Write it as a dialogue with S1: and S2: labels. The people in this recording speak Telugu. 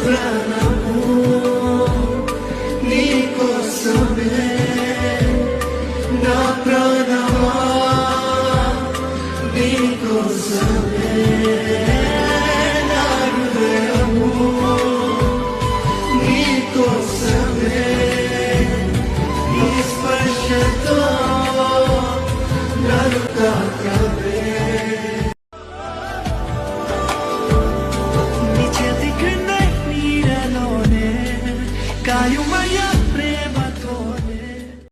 S1: ప్రాణము నీకోసమే నా ప్రాణమా నీకోసమే నా హృదయము నీకోసమే నీ స్పర్శతో నన్ను తాకవే నీ చేతి క్రింద నీడలోనే కాయుమయ్యా